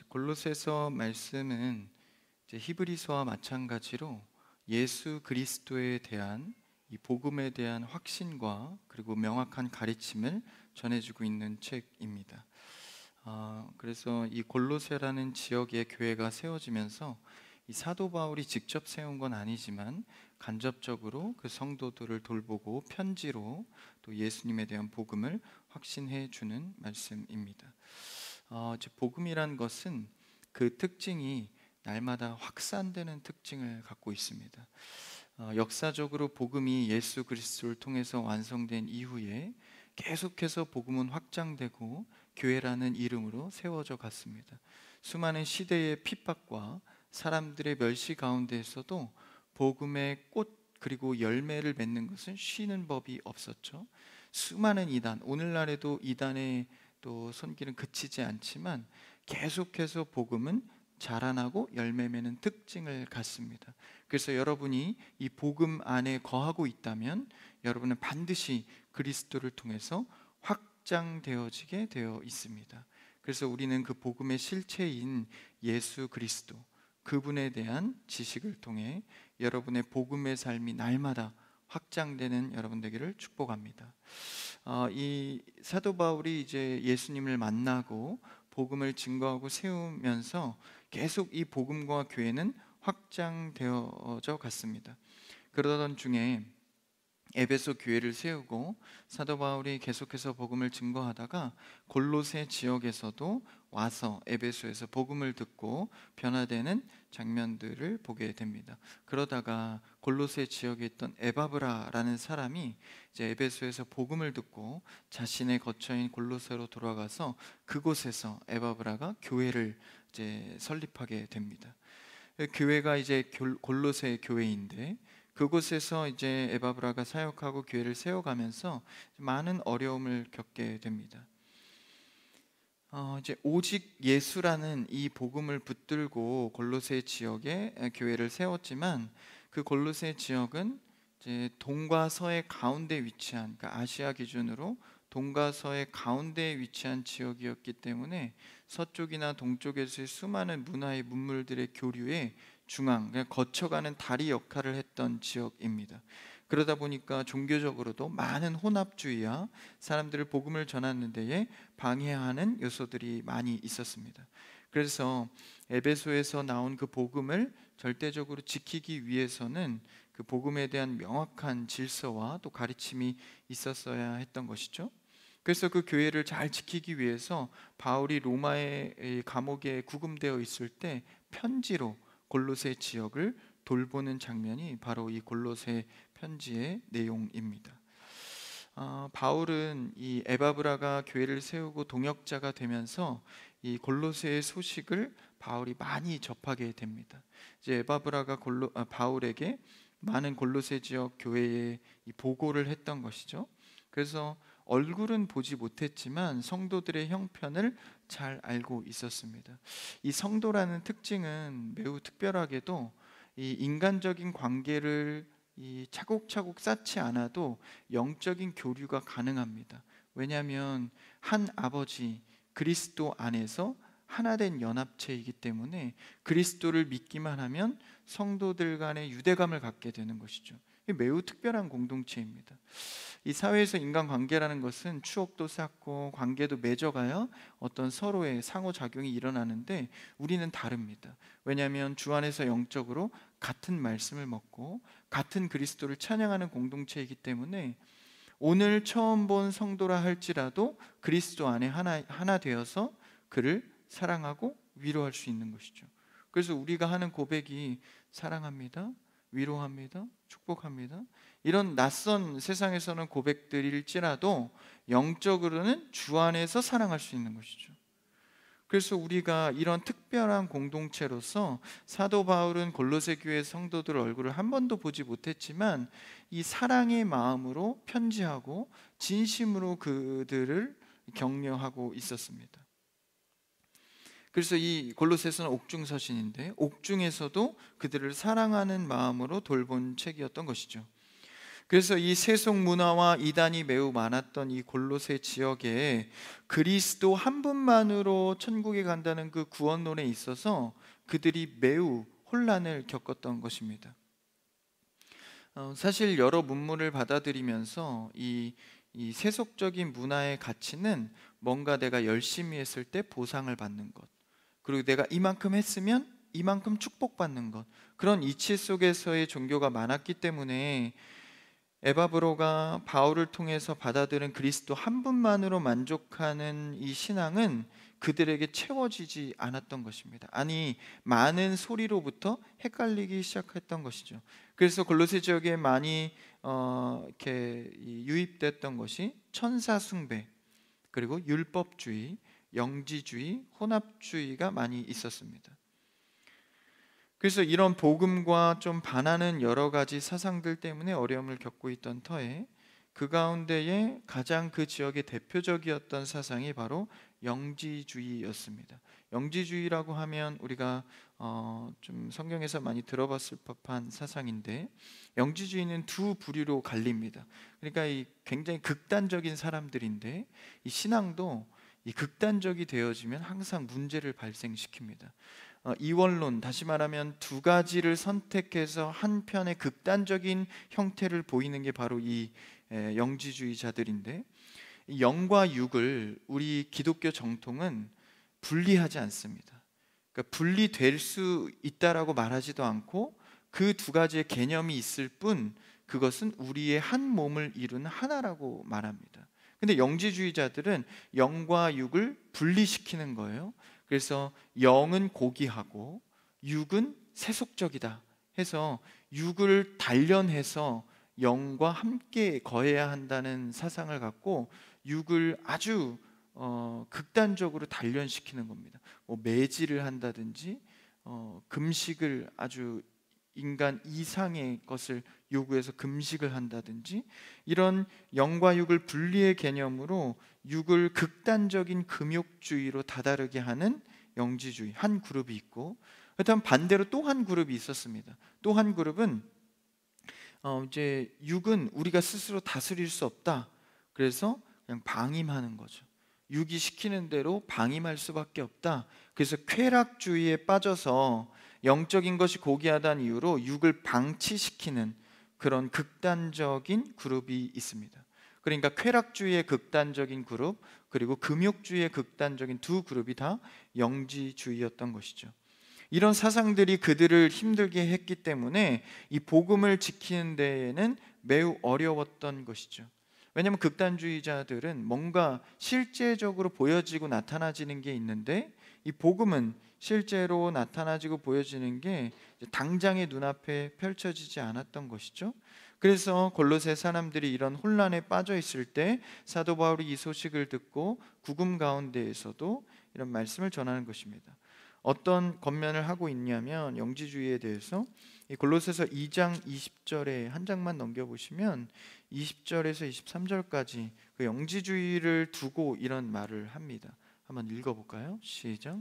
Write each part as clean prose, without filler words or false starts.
골로새서 말씀은 이제 히브리서와 마찬가지로 예수 그리스도에 대한 이 복음에 대한 확신과 그리고 명확한 가르침을 전해주고 있는 책입니다. 그래서 이 골로새라는 지역의 교회가 세워지면서 이 사도 바울이 직접 세운 건 아니지만 간접적으로 그 성도들을 돌보고 편지로 또 예수님에 대한 복음을 확신해 주는 말씀입니다. 복음이란 것은 그 특징이 날마다 확산되는 특징을 갖고 있습니다. 역사적으로 복음이 예수 그리스도를 통해서 완성된 이후에 계속해서 복음은 확장되고 교회라는 이름으로 세워져 갔습니다. 수많은 시대의 핍박과 사람들의 멸시 가운데에서도 복음의 꽃 그리고 열매를 맺는 것은 쉬는 법이 없었죠. 수많은 이단, 오늘날에도 이단의 또 손길은 그치지 않지만 계속해서 복음은 자라나고 열매 맺는 특징을 갖습니다. 그래서 여러분이 이 복음 안에 거하고 있다면 여러분은 반드시 그리스도를 통해서 확장되어지게 되어 있습니다. 그래서 우리는 그 복음의 실체인 예수 그리스도, 그분에 대한 지식을 통해 여러분의 복음의 삶이 날마다 확장되는 여러분 되기를 축복합니다. 이 사도 바울이 이제 예수님을 만나고 복음을 증거하고 세우면서 계속 이 복음과 교회는 확장되어져 갔습니다. 그러던 중에 에베소 교회를 세우고 사도 바울이 계속해서 복음을 증거하다가 골로새 지역에서도 와서 에베소에서 복음을 듣고 변화되는 장면들을 보게 됩니다. 그러다가 골로새 지역에 있던 에바브라라는 사람이 이제 에베소에서 복음을 듣고 자신의 거처인 골로새로 돌아가서 그곳에서 에바브라가 교회를 이제 설립하게 됩니다. 교회가 이제 골로새 교회인데 그곳에서 이제 에바브라가 사역하고 교회를 세워가면서 많은 어려움을 겪게 됩니다. 이제 오직 예수라는 이 복음을 붙들고 골로새 지역에 교회를 세웠지만 그 골로새 지역은 이제 동과 서의 가운데 위치한, 그러니까 아시아 기준으로 동과 서의 가운데에 위치한 지역이었기 때문에 서쪽이나 동쪽에서의 수많은 문화의 문물들의 교류에 중앙, 그냥 거쳐가는 다리 역할을 했던 지역입니다. 그러다 보니까 종교적으로도 많은 혼합주의와 사람들을 복음을 전하는 데에 방해하는 요소들이 많이 있었습니다. 그래서 에베소에서 나온 그 복음을 절대적으로 지키기 위해서는 그 복음에 대한 명확한 질서와 또 가르침이 있었어야 했던 것이죠. 그래서 그 교회를 잘 지키기 위해서 바울이 로마의 감옥에 구금되어 있을 때 편지로 골로새 지역을 돌보는 장면이 바로 이 골로새 편지의 내용입니다. 바울은 이 에바브라가 교회를 세우고 동역자가 되면서 이 골로새의 소식을 바울이 많이 접하게 됩니다. 이제 에바브라가 바울에게 많은 골로새 지역 교회에 이 보고를 했던 것이죠. 그래서 얼굴은 보지 못했지만 성도들의 형편을 잘 알고 있었습니다. 이 성도라는 특징은 매우 특별하게도 이 인간적인 관계를 차곡차곡 쌓지 않아도 영적인 교류가 가능합니다. 왜냐하면 한 아버지 그리스도 안에서 하나된 연합체이기 때문에 그리스도를 믿기만 하면 성도들 간의 유대감을 갖게 되는 것이죠. 매우 특별한 공동체입니다. 이 사회에서 인간관계라는 것은 추억도 쌓고 관계도 맺어가야 어떤 서로의 상호작용이 일어나는데 우리는 다릅니다. 왜냐하면 주 안에서 영적으로 같은 말씀을 먹고 같은 그리스도를 찬양하는 공동체이기 때문에 오늘 처음 본 성도라 할지라도 그리스도 안에 하나 되어서 그를 사랑하고 위로할 수 있는 것이죠. 그래서 우리가 하는 고백이 사랑합니다, 위로합니다, 축복합니다, 이런 낯선 세상에서는 고백들일지라도 영적으로는 주 안에서 사랑할 수 있는 것이죠. 그래서 우리가 이런 특별한 공동체로서 사도 바울은 골로새 교회 성도들 얼굴을 한 번도 보지 못했지만 이 사랑의 마음으로 편지하고 진심으로 그들을 격려하고 있었습니다. 그래서 이 골로새서는 옥중서신인데 옥중에서도 그들을 사랑하는 마음으로 돌본 책이었던 것이죠. 그래서 이 세속 문화와 이단이 매우 많았던 이 골로새 지역에 그리스도 한 분만으로 천국에 간다는 그 구원론에 있어서 그들이 매우 혼란을 겪었던 것입니다. 사실 여러 문물을 받아들이면서 이 세속적인 문화의 가치는 뭔가 내가 열심히 했을 때 보상을 받는 것, 그리고 내가 이만큼 했으면 이만큼 축복받는 것, 그런 이치 속에서의 종교가 많았기 때문에 에바브로가 바울을 통해서 받아들인 그리스도 한 분만으로 만족하는 이 신앙은 그들에게 채워지지 않았던 것입니다. 아니, 많은 소리로부터 헷갈리기 시작했던 것이죠. 그래서 골로새 지역에 많이 이렇게 유입됐던 것이 천사 숭배, 그리고 율법주의, 영지주의, 혼합주의가 많이 있었습니다. 그래서 이런 복음과 좀 반하는 여러 가지 사상들 때문에 어려움을 겪고 있던 터에 그 가운데에 가장 그 지역의 대표적이었던 사상이 바로 영지주의였습니다. 영지주의라고 하면 우리가 좀 성경에서 많이 들어봤을 법한 사상인데, 영지주의는 두 부류로 갈립니다. 그러니까 이 굉장히 극단적인 사람들인데, 이 신앙도 이 극단적이 되어지면 항상 문제를 발생시킵니다. 이원론, 다시 말하면 두 가지를 선택해서 한편의 극단적인 형태를 보이는 게 바로 이 영지주의자들인데, 이 영과 육을 우리 기독교 정통은 분리하지 않습니다. 그러니까 분리될 수 있다라고 말하지도 않고 그 두 가지의 개념이 있을 뿐 그것은 우리의 한 몸을 이루는 하나라고 말합니다. 근데 영지주의자들은 영과 육을 분리시키는 거예요. 그래서 영은 고귀하고 육은 세속적이다 해서 육을 단련해서 영과 함께 거해야 한다는 사상을 갖고 육을 아주 극단적으로 단련시키는 겁니다. 뭐 매질을 한다든지 금식을 아주 인간 이상의 것을 요구해서 금식을 한다든지, 이런 영과 육을 분리의 개념으로 육을 극단적인 금욕주의로 다다르게 하는 영지주의 한 그룹이 있고, 그렇다면 반대로 또 한 그룹이 있었습니다. 또 한 그룹은 이제 육은 우리가 스스로 다스릴 수 없다, 그래서 그냥 방임하는 거죠. 육이 시키는 대로 방임할 수밖에 없다. 그래서 쾌락주의에 빠져서 영적인 것이 고귀하다는 이유로 육을 방치시키는 그런 극단적인 그룹이 있습니다. 그러니까 쾌락주의의 극단적인 그룹, 그리고 금욕주의의 극단적인 두 그룹이 다 영지주의였던 것이죠. 이런 사상들이 그들을 힘들게 했기 때문에 이 복음을 지키는 데에는 매우 어려웠던 것이죠. 왜냐하면 극단주의자들은 뭔가 실제적으로 보여지고 나타나지는 게 있는데, 이 복음은 실제로 나타나지고 보여지는 게 당장의 눈앞에 펼쳐지지 않았던 것이죠. 그래서 골로새 사람들이 이런 혼란에 빠져 있을 때 사도 바울이 이 소식을 듣고 구금 가운데에서도 이런 말씀을 전하는 것입니다. 어떤 권면을 하고 있냐면, 영지주의에 대해서 이 골로새서 2장 20절에 한 장만 넘겨보시면 20절에서 23절까지 그 영지주의를 두고 이런 말을 합니다. 한번 읽어볼까요? 시작.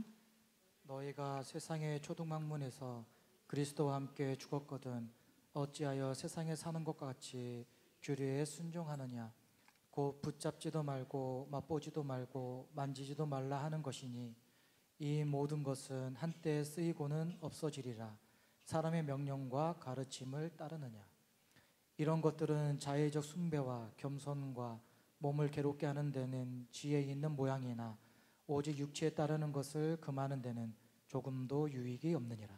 너희가 세상의 초등학문에서 그리스도와 함께 죽었거든 어찌하여 세상에 사는 것과 같이 규례에 순종하느냐. 곧 붙잡지도 말고 맛보지도 말고 만지지도 말라 하는 것이니 이 모든 것은 한때 쓰이고는 없어지리라. 사람의 명령과 가르침을 따르느냐. 이런 것들은 자의적 숭배와 겸손과 몸을 괴롭게 하는 데는 지혜 있는 모양이나 오직 육체에 따르는 것을 금하는 데는 조금도 유익이 없느니라.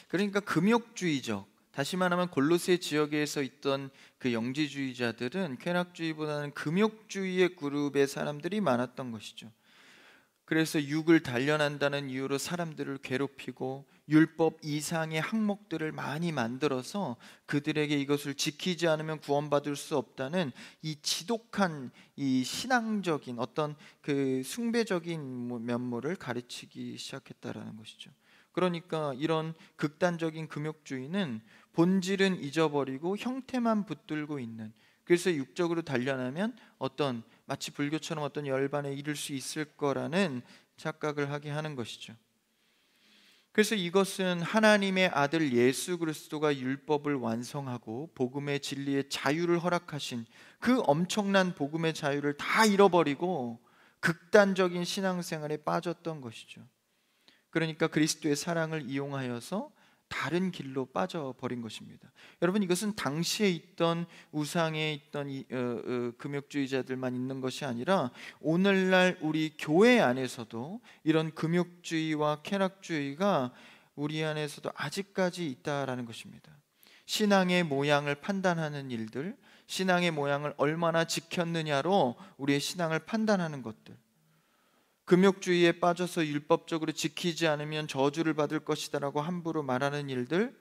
그러니까 금욕주의적, 다시 말하면 골로새 지역에서 있던 그 영지주의자들은 쾌락주의보다는 금욕주의의 그룹의 사람들이 많았던 것이죠. 그래서 육을 단련한다는 이유로 사람들을 괴롭히고 율법 이상의 항목들을 많이 만들어서 그들에게 이것을 지키지 않으면 구원받을 수 없다는 이 지독한 이 신앙적인 어떤 그 숭배적인 면모를 가르치기 시작했다라는 것이죠. 그러니까 이런 극단적인 금욕주의는 본질은 잊어버리고 형태만 붙들고 있는, 그래서 육적으로 단련하면 어떤 마치 불교처럼 어떤 열반에 이를 수 있을 거라는 착각을 하게 하는 것이죠. 그래서 이것은 하나님의 아들 예수 그리스도가 율법을 완성하고 복음의 진리의 자유를 허락하신 그 엄청난 복음의 자유를 다 잃어버리고 극단적인 신앙생활에 빠졌던 것이죠. 그러니까 그리스도의 사랑을 이용하여서 다른 길로 빠져버린 것입니다. 여러분, 이것은 당시에 있던 우상에 있던 금욕주의자들만 있는 것이 아니라 오늘날 우리 교회 안에서도 이런 금욕주의와 쾌락주의가 우리 안에서도 아직까지 있다라는 것입니다. 신앙의 모양을 판단하는 일들, 신앙의 모양을 얼마나 지켰느냐로 우리의 신앙을 판단하는 것들, 금욕주의에 빠져서 율법적으로 지키지 않으면 저주를 받을 것이다라고 함부로 말하는 일들,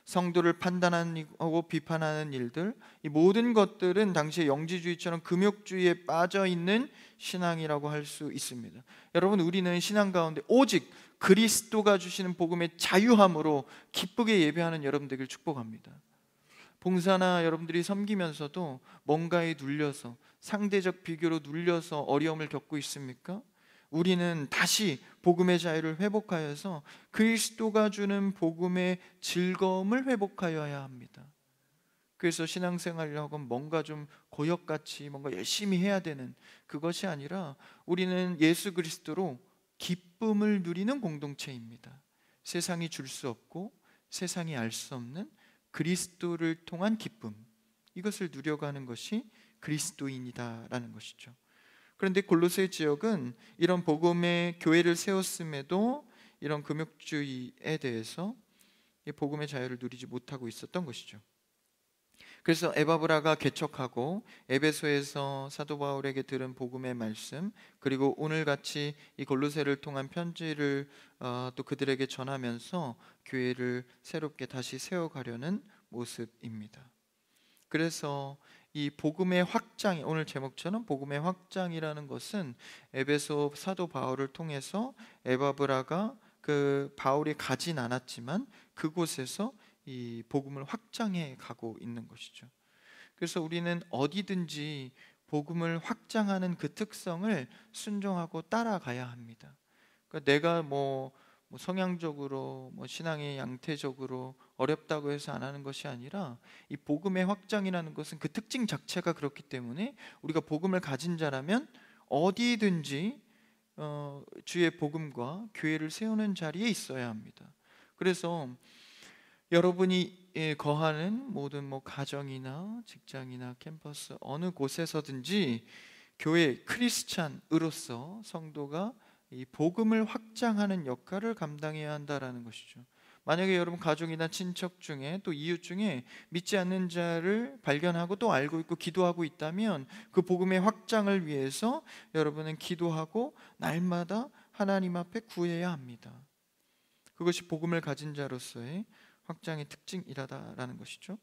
성도를 판단하고 비판하는 일들, 이 모든 것들은 당시의 영지주의처럼 금욕주의에 빠져 있는 신앙이라고 할 수 있습니다. 여러분, 우리는 신앙 가운데 오직 그리스도가 주시는 복음의 자유함으로 기쁘게 예배하는 여러분 되길 축복합니다. 봉사나 여러분들이 섬기면서도 뭔가에 눌려서, 상대적 비교로 눌려서 어려움을 겪고 있습니까? 우리는 다시 복음의 자유를 회복하여서 그리스도가 주는 복음의 즐거움을 회복하여야 합니다. 그래서 신앙생활을 하고 뭔가 좀 고역같이 뭔가 열심히 해야 되는 그것이 아니라 우리는 예수 그리스도로 기쁨을 누리는 공동체입니다. 세상이 줄 수 없고 세상이 알 수 없는 그리스도를 통한 기쁨, 이것을 누려가는 것이 그리스도인이다라는 것이죠. 그런데 골로새 지역은 이런 복음의 교회를 세웠음에도 이런 금욕주의에 대해서 이 복음의 자유를 누리지 못하고 있었던 것이죠. 그래서 에바브라가 개척하고 에베소에서 사도 바울에게 들은 복음의 말씀, 그리고 오늘같이 이 골로새를 통한 편지를 또 그들에게 전하면서 교회를 새롭게 다시 세워가려는 모습입니다. 그래서 이 복음의 확장, 오늘 제목처럼 복음의 확장이라는 것은 에베소 사도 바울을 통해서 에바브라가 그 바울이 가진 않았지만 그곳에서 이 복음을 확장해 가고 있는 것이죠. 그래서 우리는 어디든지 복음을 확장하는 그 특성을 순종하고 따라가야 합니다. 그러니까 내가 뭐 성향적으로 신앙의 양태적으로 어렵다고 해서 안 하는 것이 아니라 이 복음의 확장이라는 것은 그 특징 자체가 그렇기 때문에 우리가 복음을 가진 자라면 어디든지 주의 복음과 교회를 세우는 자리에 있어야 합니다. 그래서 여러분이 거하는 모든 가정이나 직장이나 캠퍼스 어느 곳에서든지 교회 크리스찬으로서 성도가 이 복음을 확장하는 역할을 감당해야 한다라는 것이죠. 만약에 여러분 가족이나 친척 중에 또 이웃 중에 믿지 않는 자를 발견하고 또 알고 있고 기도하고 있다면 그 복음의 확장을 위해서 여러분은 기도하고 날마다 하나님 앞에 구해야 합니다. 그것이 복음을 가진 자로서의 확장의 특징이라는 것이죠.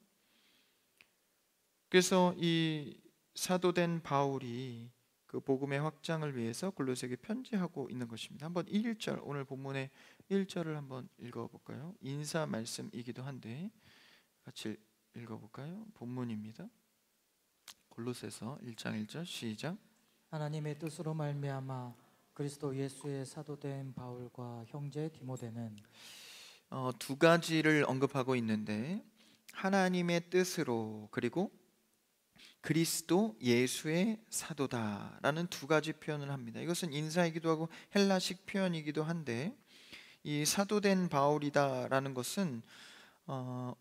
그래서 이 사도된 바울이 그 복음의 확장을 위해서 골로새에게 편지하고 있는 것입니다. 한번 1절, 오늘 본문의 1절을 한번 읽어볼까요? 인사 말씀이기도 한데 같이 읽어볼까요? 본문입니다. 골로새서 1장 1절 시작. 하나님의 뜻으로 말미암아 그리스도 예수의 사도된 바울과 형제 디모데는 두 가지를 언급하고 있는데 하나님의 뜻으로 그리고 그리스도 예수의 사도다라는 두 가지 표현을 합니다. 이것은 인사이기도 하고 헬라식 표현이기도 한데 이 사도된 바울이다라는 것은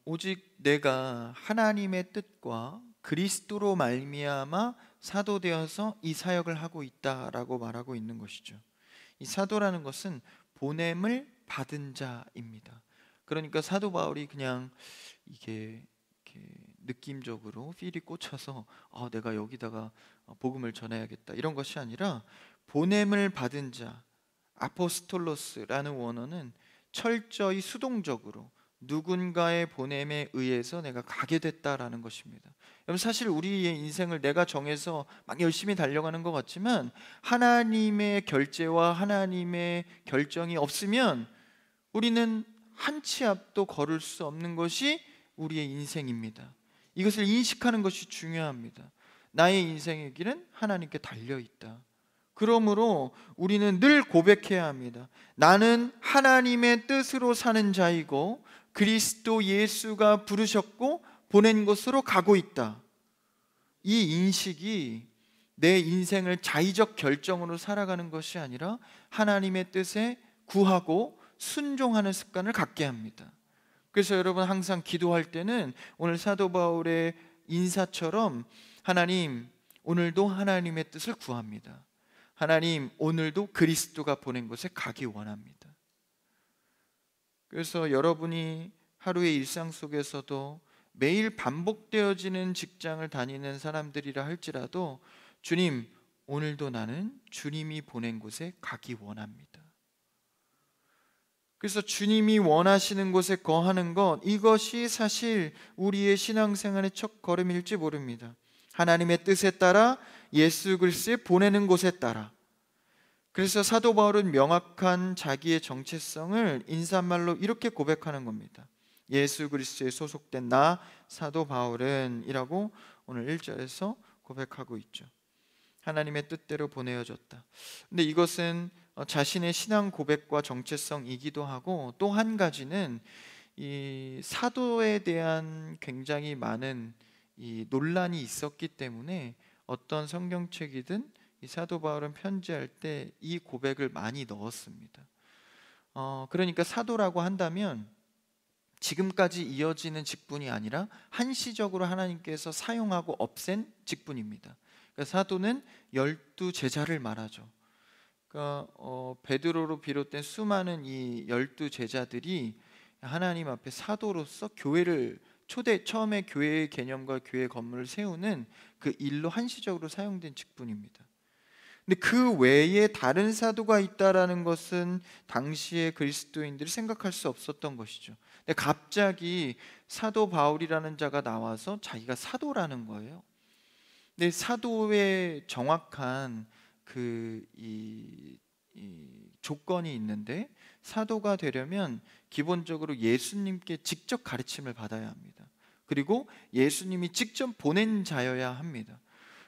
오직 내가 하나님의 뜻과 그리스도로 말미암아 사도되어서 이 사역을 하고 있다라고 말하고 있는 것이죠. 이 사도라는 것은 보냄을 받은 자입니다. 그러니까 사도 바울이 그냥 이게 이렇게 느낌적으로 필이 꽂혀서 내가 여기다가 복음을 전해야겠다 이런 것이 아니라 보냄을 받은 자, 아포스톨로스라는 원어는 철저히 수동적으로 누군가의 보냄에 의해서 내가 가게 됐다라는 것입니다. 여러분, 사실 우리의 인생을 내가 정해서 막 열심히 달려가는 것 같지만 하나님의 결재와 하나님의 결정이 없으면 우리는 한 치 앞도 걸을 수 없는 것이 우리의 인생입니다. 이것을 인식하는 것이 중요합니다. 나의 인생의 길은 하나님께 달려 있다. 그러므로 우리는 늘 고백해야 합니다. 나는 하나님의 뜻으로 사는 자이고 그리스도 예수가 부르셨고 보낸 곳으로 가고 있다. 이 인식이 내 인생을 자의적 결정으로 살아가는 것이 아니라 하나님의 뜻에 구하고 순종하는 습관을 갖게 합니다. 그래서 여러분 항상 기도할 때는 오늘 사도 바울의 인사처럼 하나님, 오늘도 하나님의 뜻을 구합니다. 하나님, 오늘도 그리스도가 보낸 곳에 가기 원합니다. 그래서 여러분이 하루의 일상 속에서도 매일 반복되어지는 직장을 다니는 사람들이라 할지라도 주님, 오늘도 나는 주님이 보낸 곳에 가기 원합니다. 그래서 주님이 원하시는 곳에 거하는 것, 이것이 사실 우리의 신앙생활의 첫 걸음일지 모릅니다. 하나님의 뜻에 따라 예수 그리스도의 보내는 곳에 따라. 그래서 사도 바울은 명확한 자기의 정체성을 인사말로 이렇게 고백하는 겁니다. 예수 그리스도에 소속된 나 사도 바울은 이라고 오늘 1절에서 고백하고 있죠. 하나님의 뜻대로 보내어졌다. 근데 이것은 자신의 신앙 고백과 정체성이기도 하고, 또 한 가지는 이 사도에 대한 굉장히 많은 이 논란이 있었기 때문에 어떤 성경책이든 이 사도 바울은 편지할 때 이 고백을 많이 넣었습니다. 그러니까 사도라고 한다면 지금까지 이어지는 직분이 아니라 한시적으로 하나님께서 사용하고 없앤 직분입니다. 그러니까 사도는 12제자를 말하죠. 그러니까 베드로로 비롯된 수많은 이 12제자들이 하나님 앞에 사도로서 교회를 처음에 교회의 개념과 교회 건물을 세우는 그 일로 한시적으로 사용된 직분입니다. 근데 그 외에 다른 사도가 있다라는 것은 당시의 그리스도인들이 생각할 수 없었던 것이죠. 근데 갑자기 사도 바울이라는 자가 나와서 자기가 사도라는 거예요. 근데 사도의 정확한 이 조건이 있는데, 사도가 되려면 기본적으로 예수님께 직접 가르침을 받아야 합니다. 그리고 예수님이 직접 보낸 자여야 합니다.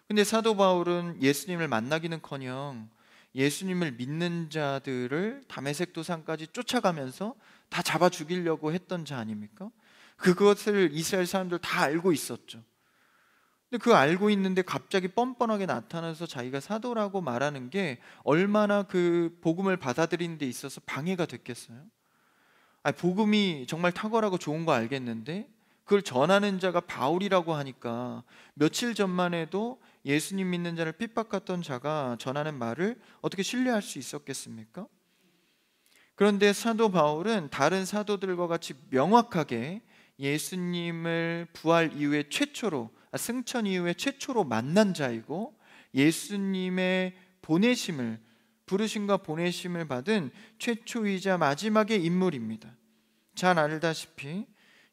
근데 사도 바울은 예수님을 만나기는커녕 예수님을 믿는 자들을 다메섹 도상까지 쫓아가면서 다 잡아 죽이려고 했던 자 아닙니까? 그것을 이스라엘 사람들 다 알고 있었죠. 근데 그 알고 있는데 갑자기 뻔뻔하게 나타나서 자기가 사도라고 말하는 게 얼마나 그 복음을 받아들이는 데 있어서 방해가 됐겠어요? 복음이 정말 탁월하고 좋은 거 알겠는데 그걸 전하는 자가 바울이라고 하니까 며칠 전만 해도 예수님 믿는 자를 핍박했던 자가 전하는 말을 어떻게 신뢰할 수 있었겠습니까? 그런데 사도 바울은 다른 사도들과 같이 명확하게 예수님을 부활 이후에 승천 이후에 최초로 만난 자이고, 예수님의 부르심과 보내심을 받은 최초이자 마지막의 인물입니다. 잘 알다시피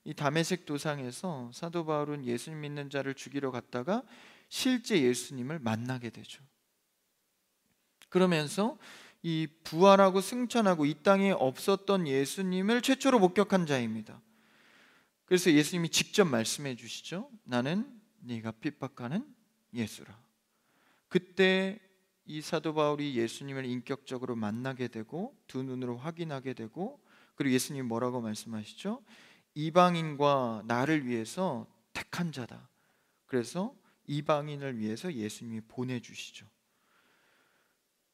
이 다메섹 도상에서 사도 바울은 예수님 믿는 자를 죽이러 갔다가 실제 예수님을 만나게 되죠. 그러면서 이 부활하고 승천하고 이 땅에 없었던 예수님을 최초로 목격한 자입니다. 그래서 예수님이 직접 말씀해 주시죠. 나는 네가 핍박하는 예수라. 그때 이 사도 바울이 예수님을 인격적으로 만나게 되고 두 눈으로 확인하게 되고, 그리고 예수님이 뭐라고 말씀하시죠? 이방인과 나를 위해서 택한 자다. 그래서 이방인을 위해서 예수님이 보내주시죠.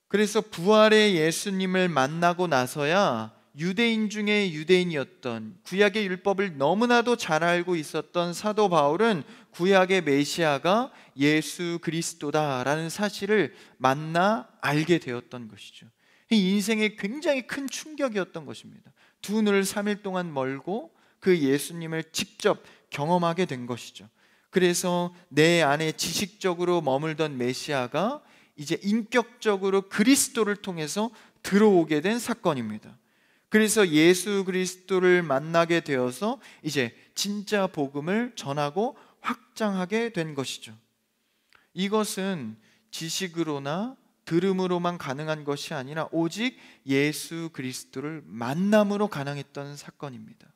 그래서 부활의 예수님을 만나고 나서야 유대인 중에 유대인이었던, 구약의 율법을 너무나도 잘 알고 있었던 사도 바울은 구약의 메시아가 예수 그리스도다라는 사실을 만나 알게 되었던 것이죠. 이 인생에 굉장히 큰 충격이었던 것입니다. 두 눈을 3일 동안 멀고 그 예수님을 직접 경험하게 된 것이죠. 그래서 내 안에 지식적으로 머물던 메시아가 이제 인격적으로 그리스도를 통해서 들어오게 된 사건입니다. 그래서 예수 그리스도를 만나게 되어서 이제 진짜 복음을 전하고 확장하게 된 것이죠. 이것은 지식으로나 들음으로만 가능한 것이 아니라 오직 예수 그리스도를 만남으로 가능했던 사건입니다.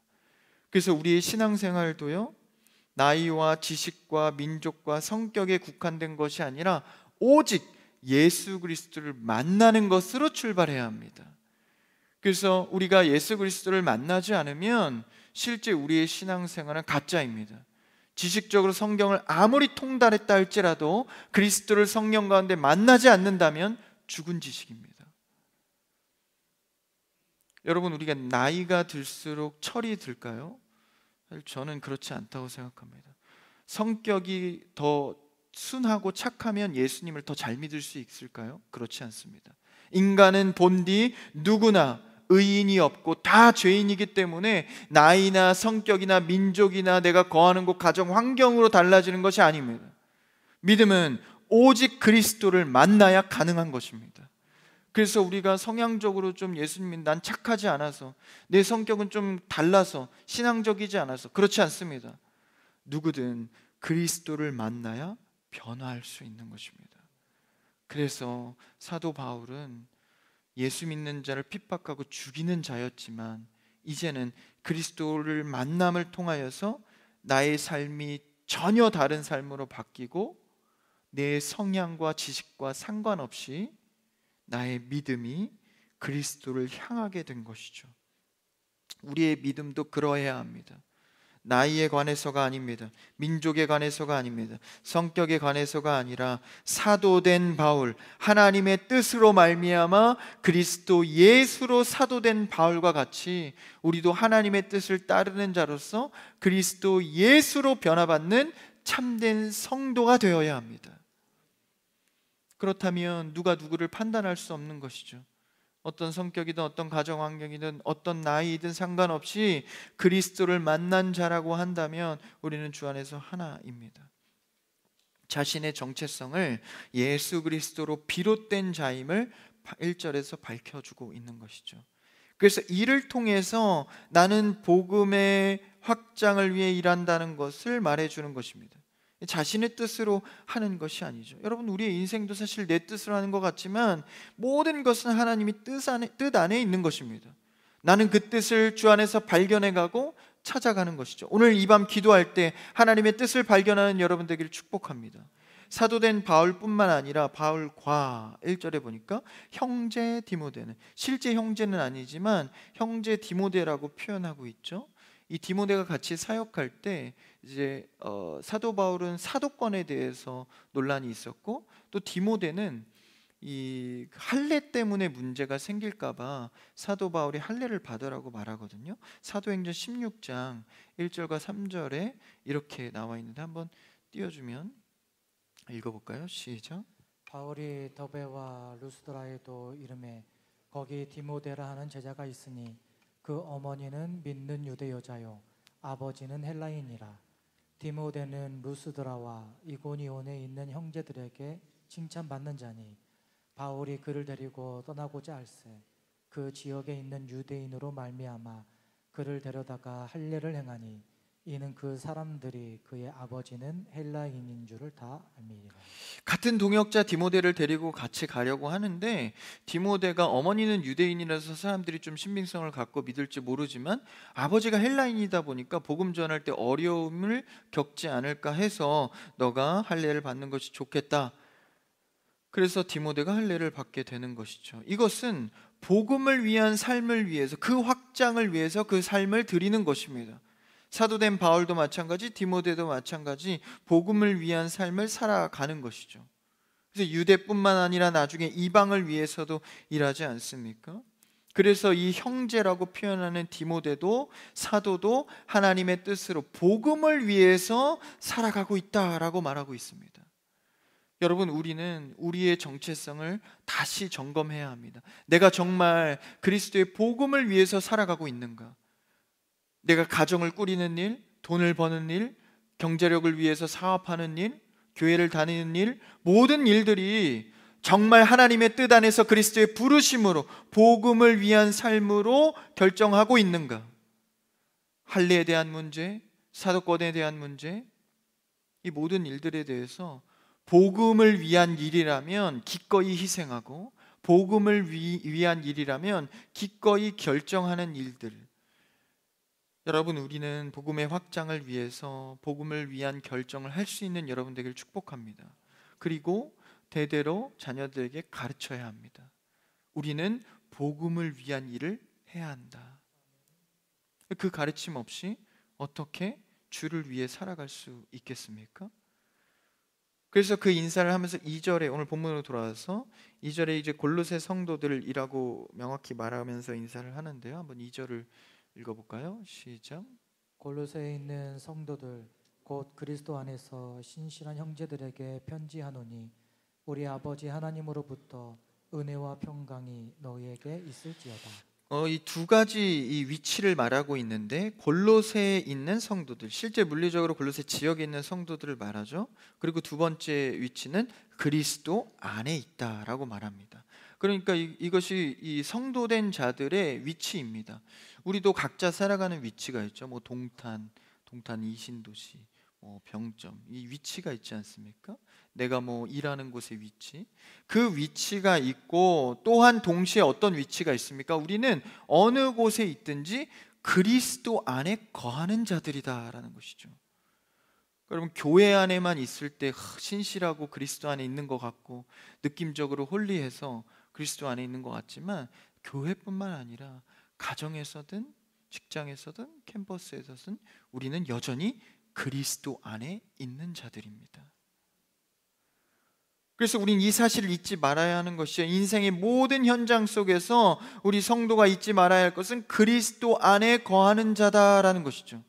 그래서 우리의 신앙생활도요, 나이와 지식과 민족과 성격에 국한된 것이 아니라 오직 예수 그리스도를 만나는 것으로 출발해야 합니다. 그래서 우리가 예수 그리스도를 만나지 않으면 실제 우리의 신앙생활은 가짜입니다. 지식적으로 성경을 아무리 통달했다 할지라도 그리스도를 성령 가운데 만나지 않는다면 죽은 지식입니다. 여러분, 우리가 나이가 들수록 철이 들까요? 저는 그렇지 않다고 생각합니다. 성격이 더 순하고 착하면 예수님을 더 잘 믿을 수 있을까요? 그렇지 않습니다. 인간은 본디 누구나 의인이 없고 다 죄인이기 때문에 나이나 성격이나 민족이나 내가 거하는 곳, 가정 환경으로 달라지는 것이 아닙니다. 믿음은 오직 그리스도를 만나야 가능한 것입니다. 그래서 우리가 성향적으로 좀 예수님, 난 착하지 않아서, 내 성격은 좀 달라서, 신앙적이지 않아서, 그렇지 않습니다. 누구든 그리스도를 만나야 변화할 수 있는 것입니다. 그래서 사도 바울은 예수 믿는 자를 핍박하고 죽이는 자였지만 이제는 그리스도를 만남을 통하여서 나의 삶이 전혀 다른 삶으로 바뀌고 내 성향과 지식과 상관없이 나의 믿음이 그리스도를 향하게 된 것이죠. 우리의 믿음도 그러해야 합니다. 나이에 관해서가 아닙니다. 민족에 관해서가 아닙니다. 성격에 관해서가 아니라 사도된 바울, 하나님의 뜻으로 말미암아 그리스도 예수로 사도된 바울과 같이 우리도 하나님의 뜻을 따르는 자로서 그리스도 예수로 변화받는 참된 성도가 되어야 합니다. 그렇다면 누가 누구를 판단할 수 없는 것이죠. 어떤 성격이든 어떤 가정 환경이든 어떤 나이든 상관없이 그리스도를 만난 자라고 한다면 우리는 주 안에서 하나입니다. 자신의 정체성을 예수 그리스도로 비롯된 자임을 1절에서 밝혀주고 있는 것이죠. 그래서 이를 통해서 나는 복음의 확장을 위해 일한다는 것을 말해주는 것입니다. 자신의 뜻으로 하는 것이 아니죠. 여러분, 우리의 인생도 사실 내 뜻으로 하는 것 같지만 모든 것은 하나님이 뜻 안에 있는 것입니다. 나는 그 뜻을 주 안에서 발견해가고 찾아가는 것이죠. 오늘 이 밤 기도할 때 하나님의 뜻을 발견하는 여러분 되기를 축복합니다. 사도된 바울뿐만 아니라 바울과 1절에 보니까 형제 디모데는, 실제 형제는 아니지만 형제 디모데라고 표현하고 있죠. 이 디모데가 같이 사역할 때 이제 사도 바울은 사도권에 대해서 논란이 있었고, 또 디모데는 이 할례 때문에 문제가 생길까봐 사도 바울이 할례를 받으라고 말하거든요. 사도행전 16장 1절과 3절에 이렇게 나와 있는데 한번 띄워주면 읽어볼까요? 시작. 바울이 더베와 루스드라에도 이름에 거기 디모데라 하는 제자가 있으니 그 어머니는 믿는 유대 여자요 아버지는 헬라인이라. 디모데는 루스드라와 이고니온에 있는 형제들에게 칭찬받는 자니 바울이 그를 데리고 떠나고자 할세 그 지역에 있는 유대인으로 말미암아 그를 데려다가 할례를 행하니 이는 그 사람들이 그의 아버지는 헬라인인 줄을 다 알미니라. 같은 동역자 디모데를 데리고 같이 가려고 하는데 디모데가 어머니는 유대인이라서 사람들이 좀 신빙성을 갖고 믿을지 모르지만 아버지가 헬라인이다 보니까 복음 전할 때 어려움을 겪지 않을까 해서 너가 할례를 받는 것이 좋겠다. 그래서 디모데가 할례를 받게 되는 것이죠. 이것은 복음을 위한 삶을 위해서, 그 확장을 위해서 그 삶을 드리는 것입니다. 사도된 바울도 마찬가지, 디모데도 마찬가지, 복음을 위한 삶을 살아가는 것이죠. 그래서 유대뿐만 아니라 나중에 이방을 위해서도 일하지 않습니까? 그래서 이 형제라고 표현하는 디모데도 사도도 하나님의 뜻으로 복음을 위해서 살아가고 있다라고 말하고 있습니다. 여러분, 우리는 우리의 정체성을 다시 점검해야 합니다. 내가 정말 그리스도의 복음을 위해서 살아가고 있는가? 내가 가정을 꾸리는 일, 돈을 버는 일, 경제력을 위해서 사업하는 일, 교회를 다니는 일, 모든 일들이 정말 하나님의 뜻 안에서 그리스도의 부르심으로 복음을 위한 삶으로 결정하고 있는가? 할례에 대한 문제, 사도권에 대한 문제, 이 모든 일들에 대해서 복음을 위한 일이라면 기꺼이 희생하고 복음을 위한 일이라면 기꺼이 결정하는 일들. 여러분, 우리는 복음의 확장을 위해서 복음을 위한 결정을 할 수 있는 여러분 되기를 축복합니다. 그리고 대대로 자녀들에게 가르쳐야 합니다. 우리는 복음을 위한 일을 해야 한다. 그 가르침 없이 어떻게 주를 위해 살아갈 수 있겠습니까? 그래서 그 인사를 하면서 2절에, 오늘 본문으로 돌아와서 2절에 이제 골로새 성도들이라고 명확히 말하면서 인사를 하는데요. 한번 2절을 읽어볼까요? 시작. 골로새에 있는 성도들 곧 그리스도 안에서 신실한 형제들에게 편지하노니 우리 아버지 하나님으로부터 은혜와 평강이 너희에게 있을지어다. 이 두 가지 이 위치를 말하고 있는데, 골로새에 있는 성도들, 실제 물리적으로 골로새 지역에 있는 성도들을 말하죠. 그리고 두 번째 위치는 그리스도 안에 있다라고 말합니다. 그러니까 이것이 이 성도된 자들의 위치입니다. 우리도 각자 살아가는 위치가 있죠. 뭐 동탄 이신도시, 병점, 이 위치가 있지 않습니까? 내가 뭐 일하는 곳의 위치, 그 위치가 있고, 또한 동시에 어떤 위치가 있습니까? 우리는 어느 곳에 있든지 그리스도 안에 거하는 자들이다라는 것이죠. 여러분, 교회 안에만 있을 때 신실하고 그리스도 안에 있는 것 같고 느낌적으로 홀리해서 그리스도 안에 있는 것 같지만, 교회뿐만 아니라 가정에서든 직장에서든 캠퍼스에서든 우리는 여전히 그리스도 안에 있는 자들입니다. 그래서 우린 이 사실을 잊지 말아야 하는 것이죠. 인생의 모든 현장 속에서 우리 성도가 잊지 말아야 할 것은 그리스도 안에 거하는 자다라는 것이죠.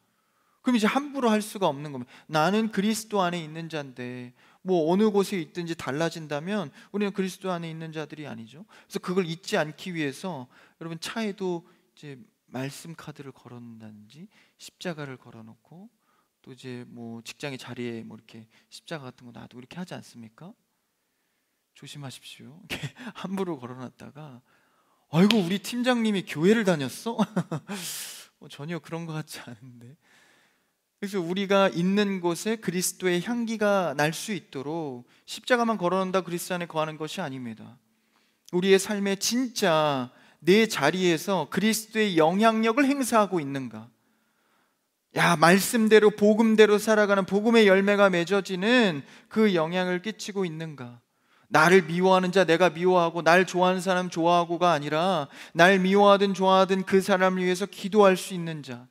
그럼 이제 함부로 할 수가 없는 겁니다. 나는 그리스도 안에 있는 자인데, 뭐 어느 곳에 있든지 달라진다면 우리는 그리스도 안에 있는 자들이 아니죠. 그래서 그걸 잊지 않기 위해서 여러분, 차에도 이제 말씀 카드를 걸어놓는다든지 십자가를 걸어놓고, 또 이제 뭐 직장의 자리에 뭐 이렇게 십자가 같은 거 놔두고 이렇게 하지 않습니까? 조심하십시오. 함부로 걸어놨다가 아이고, 우리 팀장님이 교회를 다녔어? 전혀 그런 것 같지 않은데. 그래서 우리가 있는 곳에 그리스도의 향기가 날 수 있도록 십자가만 걸어놓는다 그리스도 안에 거하는 것이 아닙니다. 우리의 삶에 진짜 내 자리에서 그리스도의 영향력을 행사하고 있는가? 말씀대로 복음대로 살아가는 복음의 열매가 맺어지는 그 영향을 끼치고 있는가? 나를 미워하는 자 내가 미워하고, 날 좋아하는 사람 좋아하고가 아니라 날 미워하든 좋아하든 그 사람을 위해서 기도할 수 있는 자,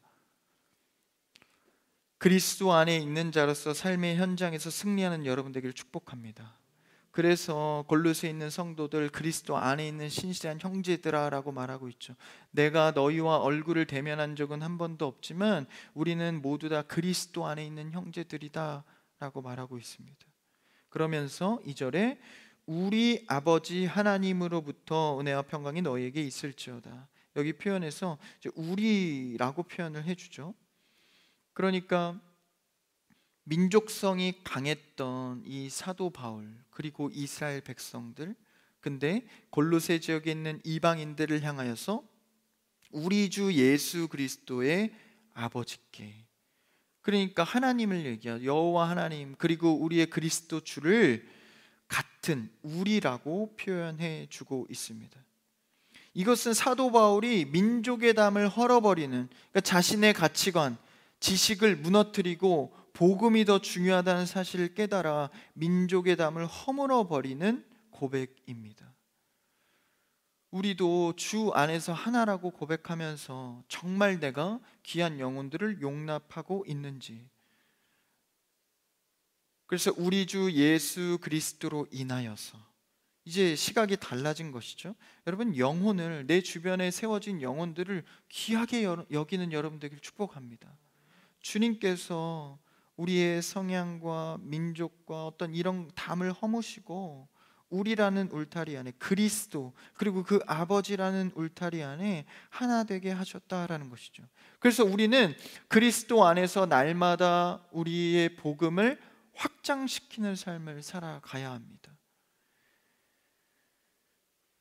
그리스도 안에 있는 자로서 삶의 현장에서 승리하는 여러분 되기를 축복합니다. 그래서 골로새에 있는 성도들, 그리스도 안에 있는 신실한 형제들아라고 말하고 있죠. 내가 너희와 얼굴을 대면한 적은 한 번도 없지만 우리는 모두 다 그리스도 안에 있는 형제들이다 라고 말하고 있습니다. 그러면서 2절에 우리 아버지 하나님으로부터 은혜와 평강이 너희에게 있을지어다, 여기 표현에서 이제 우리라고 표현을 해주죠. 그러니까 민족성이 강했던 이 사도 바울, 그리고 이스라엘 백성들, 근데 골로새 지역에 있는 이방인들을 향하여서 우리 주 예수 그리스도의 아버지께, 그러니까 하나님을 얘기하죠. 여호와 하나님, 그리고 우리의 그리스도 주를 같은 우리라고 표현해 주고 있습니다. 이것은 사도 바울이 민족의 담을 헐어버리는, 그러니까 자신의 가치관, 지식을 무너뜨리고 복음이 더 중요하다는 사실을 깨달아 민족의 담을 허물어버리는 고백입니다. 우리도 주 안에서 하나라고 고백하면서 정말 내가 귀한 영혼들을 용납하고 있는지, 그래서 우리 주 예수 그리스도로 인하여서 이제 시각이 달라진 것이죠. 여러분, 영혼을, 내 주변에 세워진 영혼들을 귀하게 여기는 여러분 되길 축복합니다. 주님께서 우리의 성향과 민족과 어떤 이런 담을 허무시고 우리라는 울타리 안에 그리스도, 그리고 그 아버지라는 울타리 안에 하나 되게 하셨다라는 것이죠. 그래서 우리는 그리스도 안에서 날마다 우리의 복음을 확장시키는 삶을 살아가야 합니다.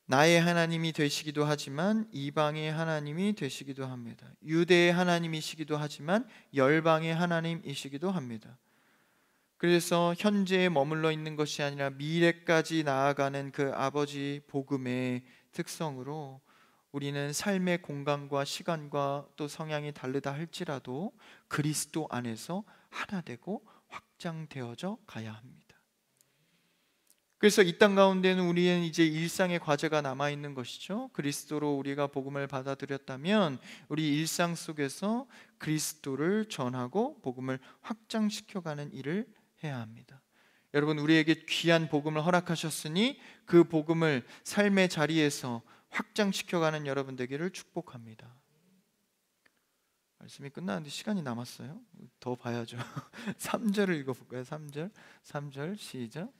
나의 하나님이 되시기도 하지만 이방의 하나님이 되시기도 합니다. 유대의 하나님이시기도 하지만 열방의 하나님이시기도 합니다. 그래서 현재에 머물러 있는 것이 아니라 미래까지 나아가는 그 아버지 복음의 특성으로 우리는 삶의 공간과 시간과 또 성향이 다르다 할지라도 그리스도 안에서 하나 되고 확장되어져 가야 합니다. 그래서 이 땅 가운데는 우리는 이제 일상의 과제가 남아 있는 것이죠. 그리스도로 우리가 복음을 받아들였다면 우리 일상 속에서 그리스도를 전하고 복음을 확장시켜가는 일을 해야 합니다. 여러분, 우리에게 귀한 복음을 허락하셨으니 그 복음을 삶의 자리에서 확장시켜가는 여러분 되기를 축복합니다. 말씀이 끝나는데 시간이 남았어요. 더 봐야죠. 3절을 읽어볼까요? 3절 시작.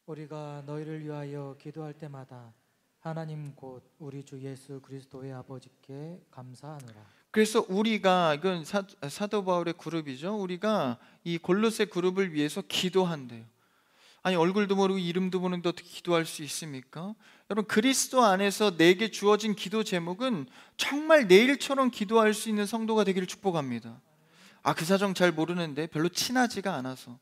우리가 너희를 위하여 기도할 때마다 하나님 곧 우리 주 예수 그리스도의 아버지께 감사하노라. 그래서 우리가, 이건 사도 바울의 그룹이죠. 우리가 이 골로새 그룹을 위해서 기도한대요. 아니, 얼굴도 모르고 이름도 모르는데 어떻게 기도할 수 있습니까? 여러분, 그리스도 안에서 내게 주어진 기도 제목은 정말 내일처럼 기도할 수 있는 성도가 되기를 축복합니다. 그 사정 잘 모르는데 별로 친하지가 않아서.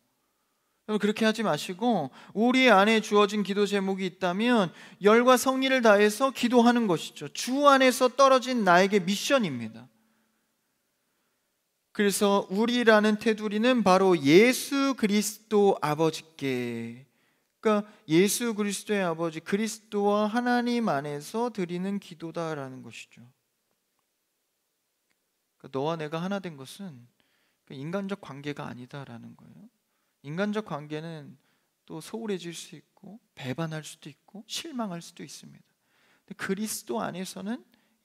여러분, 그렇게 하지 마시고 우리 안에 주어진 기도 제목이 있다면 열과 성의를 다해서 기도하는 것이죠. 주 안에서 떨어진 나에게 미션입니다. 그래서 우리라는 테두리는 바로 예수 그리스도 아버지께, 그러니까 예수 그리스도의 아버지, 그리스도와 하나님 안에서 드리는 기도다라는 것이죠. 그러니까 너와 내가 하나 된 것은 인간적 관계가 아니다라는 거예요. 인간적 관계는 또 소홀해질 수 있고 배반할 수도 있고 실망할 수도 있습니다. 근데 그리스도 안에서는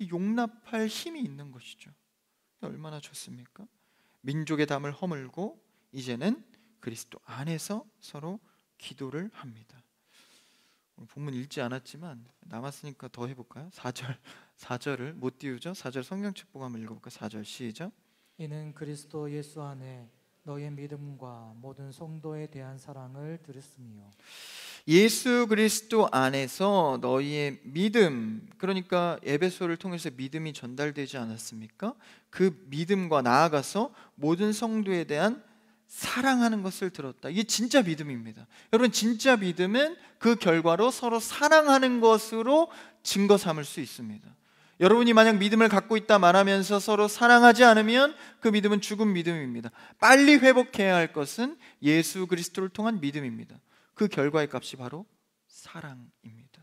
용납할 힘이 있는 것이죠. 얼마나 좋습니까? 민족의 담을 허물고 이제는 그리스도 안에서 서로 기도를 합니다. 오늘 본문 읽지 않았지만 남았으니까 더 해볼까요? 4절을 못 띄우죠? 4절 성경책보고 한번 읽어볼까요? 4절 시작. 이는 그리스도 예수 안에 너의 믿음과 모든 성도에 대한 사랑을 들었으며. 예수 그리스도 안에서 너희의 믿음, 그러니까 에베소를 통해서 믿음이 전달되지 않았습니까? 그 믿음과 나아가서 모든 성도에 대한 사랑하는 것을 들었다. 이게 진짜 믿음입니다. 여러분, 진짜 믿음은 그 결과로 서로 사랑하는 것으로 증거 삼을 수 있습니다. 여러분이 만약 믿음을 갖고 있다 말하면서 서로 사랑하지 않으면 그 믿음은 죽은 믿음입니다. 빨리 회복해야 할 것은 예수 그리스도를 통한 믿음입니다. 그 결과의 값이 바로 사랑입니다.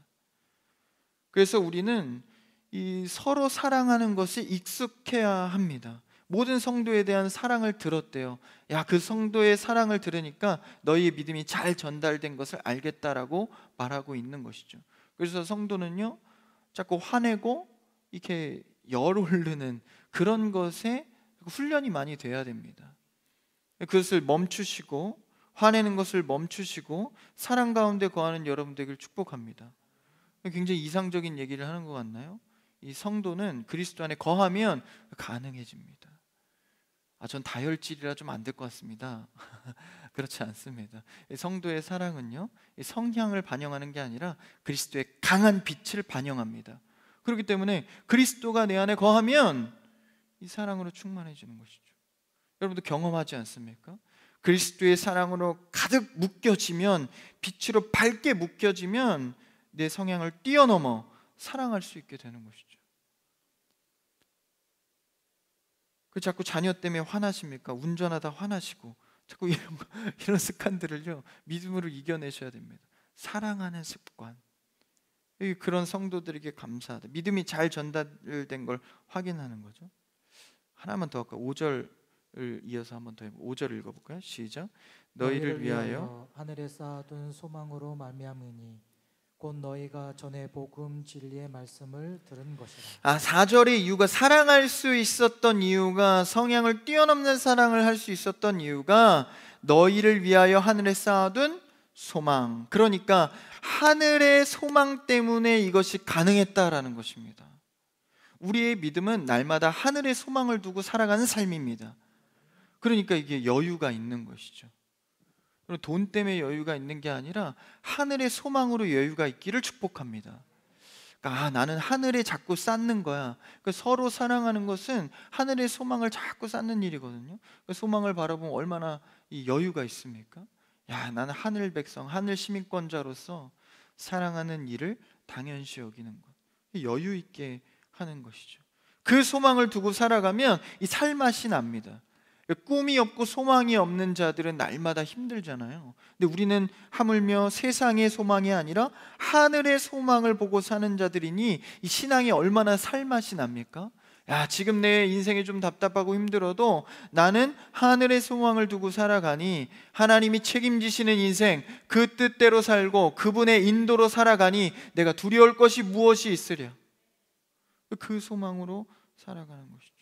그래서 우리는 이 서로 사랑하는 것에 익숙해야 합니다. 모든 성도에 대한 사랑을 들었대요. 그 성도의 사랑을 들으니까 너희의 믿음이 잘 전달된 것을 알겠다라고 말하고 있는 것이죠. 그래서 성도는요, 자꾸 화내고 이렇게 열 오르는 그런 것에 훈련이 많이 돼야 됩니다. 그것을 멈추시고, 화내는 것을 멈추시고 사랑 가운데 거하는 여러분 되기를 축복합니다. 굉장히 이상적인 얘기를 하는 것 같나요? 이 성도는 그리스도 안에 거하면 가능해집니다. 전 다혈질이라 좀 안 될 것 같습니다. 그렇지 않습니다. 성도의 사랑은요, 성향을 반영하는 게 아니라 그리스도의 강한 빛을 반영합니다. 그렇기 때문에 그리스도가 내 안에 거하면 이 사랑으로 충만해지는 것이죠. 여러분도 경험하지 않습니까? 그리스도의 사랑으로 가득 묶여지면, 빛으로 밝게 묶여지면 내 성향을 뛰어넘어 사랑할 수 있게 되는 것이죠. 자꾸 자녀 때문에 화나십니까? 운전하다 화나시고 자꾸 이런 습관들을요, 믿음으로 이겨내셔야 됩니다. 사랑하는 습관, 그런 성도들에게 감사하다. 믿음이 잘 전달된 걸 확인하는 거죠. 하나만 더 할까요? 5절을 이어서 한번 더 해볼까요? 5절 읽어볼까요? 시작. 너희를 위하여 하늘에 쌓아둔 소망으로 말미암으니 곧 너희가 전에 복음 진리의 말씀을 들은 것이라. 4절의 이유가, 사랑할 수 있었던 이유가, 성향을 뛰어넘는 사랑을 할 수 있었던 이유가 너희를 위하여 하늘에 쌓아둔 소망, 그러니까 하늘의 소망 때문에 이것이 가능했다라는 것입니다. 우리의 믿음은 날마다 하늘의 소망을 두고 살아가는 삶입니다. 그러니까 이게 여유가 있는 것이죠. 돈 때문에 여유가 있는 게 아니라 하늘의 소망으로 여유가 있기를 축복합니다. 그러니까 나는 하늘에 자꾸 쌓는 거야. 그러니까 서로 사랑하는 것은 하늘의 소망을 자꾸 쌓는 일이거든요. 그 소망을 바라보면 얼마나 이 여유가 있습니까? 나는 하늘 백성, 하늘 시민권자로서 사랑하는 일을 당연시 여기는 것, 여유 있게 하는 것이죠. 그 소망을 두고 살아가면 이 살맛이 납니다. 꿈이 없고 소망이 없는 자들은 날마다 힘들잖아요. 근데 우리는 하물며 세상의 소망이 아니라 하늘의 소망을 보고 사는 자들이니 이 신앙이 얼마나 살맛이 납니까? 야, 지금 내 인생이 좀 답답하고 힘들어도 나는 하늘의 소망을 두고 살아가니, 하나님이 책임지시는 인생 그 뜻대로 살고 그분의 인도로 살아가니 내가 두려울 것이 무엇이 있으랴. 그 소망으로 살아가는 것이죠.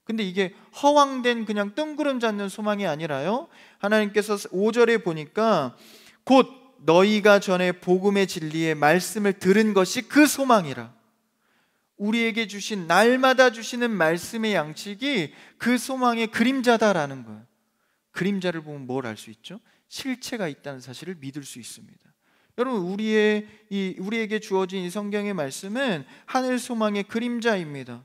근데 이게 허황된 그냥 뜬구름 잡는 소망이 아니라요, 하나님께서 5절에 보니까 곧 너희가 전에 복음의 진리의 말씀을 들은 것이 그 소망이라. 우리에게 주신, 날마다 주시는 말씀의 양식이 그 소망의 그림자다라는 거예요. 그림자를 보면 뭘 알 수 있죠? 실체가 있다는 사실을 믿을 수 있습니다. 여러분, 우리에게 주어진 이 성경의 말씀은 하늘 소망의 그림자입니다.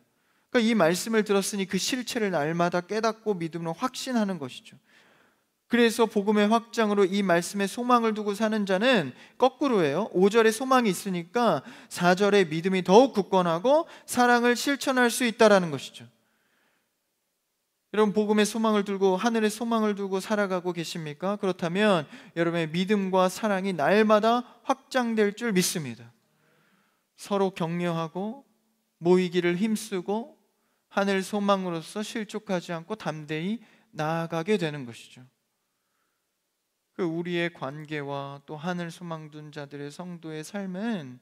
그러니까 이 말씀을 들었으니 그 실체를 날마다 깨닫고 믿음으로 확신하는 것이죠. 그래서 복음의 확장으로 이 말씀에 소망을 두고 사는 자는 거꾸로예요. 5절에 소망이 있으니까 4절에 믿음이 더욱 굳건하고 사랑을 실천할 수 있다는 것이죠. 여러분, 복음의 소망을 두고 하늘의 소망을 두고 살아가고 계십니까? 그렇다면 여러분의 믿음과 사랑이 날마다 확장될 줄 믿습니다. 서로 격려하고 모이기를 힘쓰고 하늘 소망으로서 실족하지 않고 담대히 나아가게 되는 것이죠. 그 우리의 관계와 또 하늘 소망 둔 자들의 성도의 삶은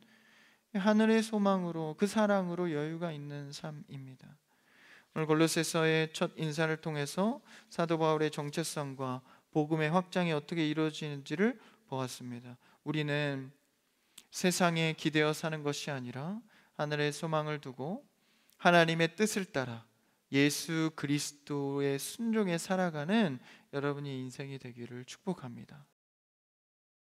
하늘의 소망으로, 그 사랑으로 여유가 있는 삶입니다. 오늘 골로새서의 첫 인사를 통해서 사도 바울의 정체성과 복음의 확장이 어떻게 이루어지는지를 보았습니다. 우리는 세상에 기대어 사는 것이 아니라 하늘의 소망을 두고 하나님의 뜻을 따라 예수 그리스도의 순종에 살아가는 여러분의 인생이 되기를 축복합니다.